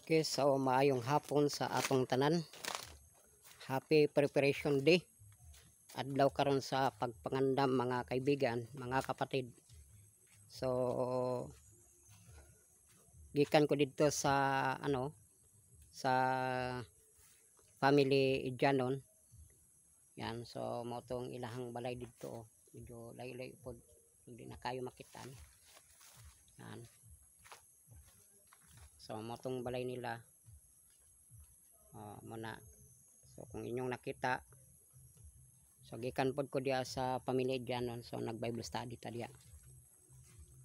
Okay, so maayong hapon sa atong tanan. Happy Preparation Day. Adlaw karon sa pagpangandam mga kaibigan, mga kapatid. So gikan ko dito sa sa family Idjanon. Yan, so mo tong ilahang balay dito. Medyo layo-layo pod, hindi na kayo makita. Yan. So mo tong balay nila. Muna. So kung inyong nakita, so gikan pod ko diya sa pamilya Idjanon, so nag Bible study ta diya.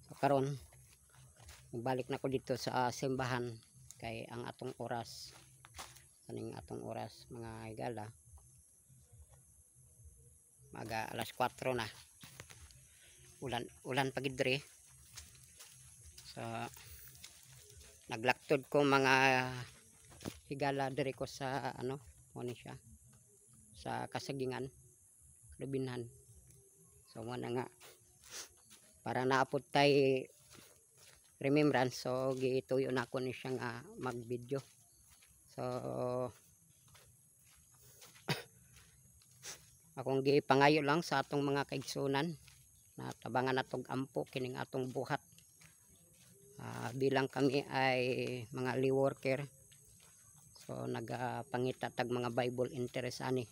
So karon balik na ko dito sa simbahan kay ang atong oras kaning atong oras mga higala maga alas 4 na. Ulan pagid diri. So naglaktod ko mga higala diri ko sa ni siya sa Kasagingan, Lubinhan. So mo na nga para naapod tay remembrance, so gituyo na ko ni siya nga mag-video. So akong gipangayo lang sa atong mga kaigsunan na tabangan natong ampo kining atong buhat. Bilang kami ay mga lay worker, so nagapangita tag mga Bible interest ani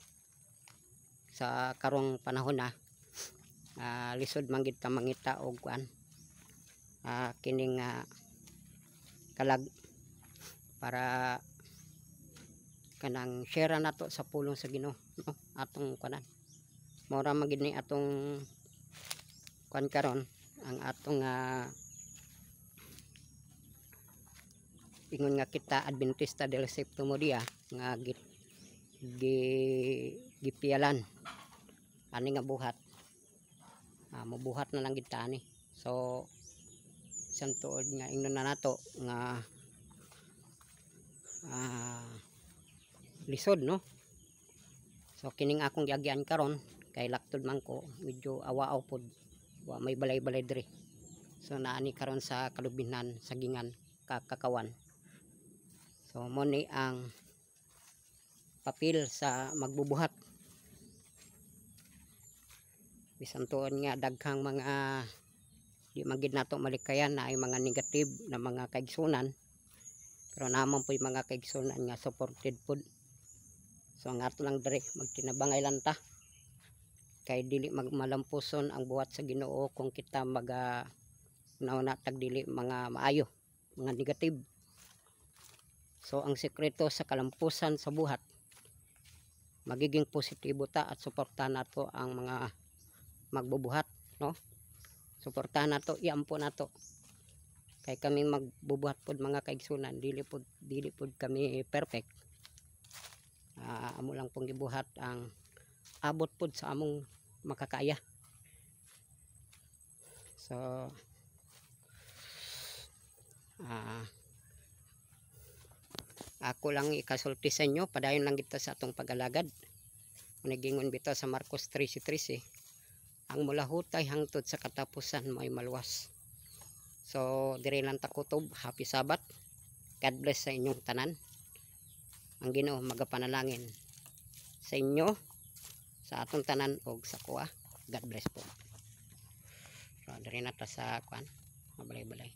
sa karong panahon na lisod man gid ta mangita og kuan kining kalag para kanang share nato sa pulong sa Ginoo, no? Atong kuanan mora man gid ni atong kuan karon ang atong ingon nga kita Adventista del Séptimo Día nga gipialan ani nga buhat. Mabuhat na lang gid ta ani. So isang tuod nga ingnon na nato nga lisod, no? So kining akong giagyan karon kay laktod man ko, medyo awaaw pod, wa may balay-balay diri. So naani karon sa Kalubinhan, Sagingan, Kakawan. So mo ni ang papel sa magbubuhat. Bisan tuod nga daghang mga di magid nato malikayan na ay mga negative na mga kaigsunan, pero naman po yung mga kaigsunan nga supported pod. So ang ato lang diri magtinabangay lang ta kay dili magmalampuson ang buhat sa Ginoo kung kita nauna tag dili mga maayo, mga negative. So ang sekreto sa kalampusan sa buhat, magiging positibo ta at suportahan nato ang mga magbubuhat, no? Suportahan nato, iampo nato. Kay kami magbubuhat pod mga kaigsunan, dili pod kami perfect. Amo lang pong gibuhat ang abot pod sa among makakaya. So ako lang ikasulti sa inyo, padayon lang kita sa atong pag-alagad. Nagingon bitaw sa Marcos 13:13, ang mulahutay hangtod sa katapusan may maluwas. So dire lang ta kutob. Happy Sabbath. God bless sa inyong tanan. Ang Ginoo magapanalangin sa inyo, sa atong tanan og sa kuha. God bless po. So dire na ta sa kuan, mabalay-balay.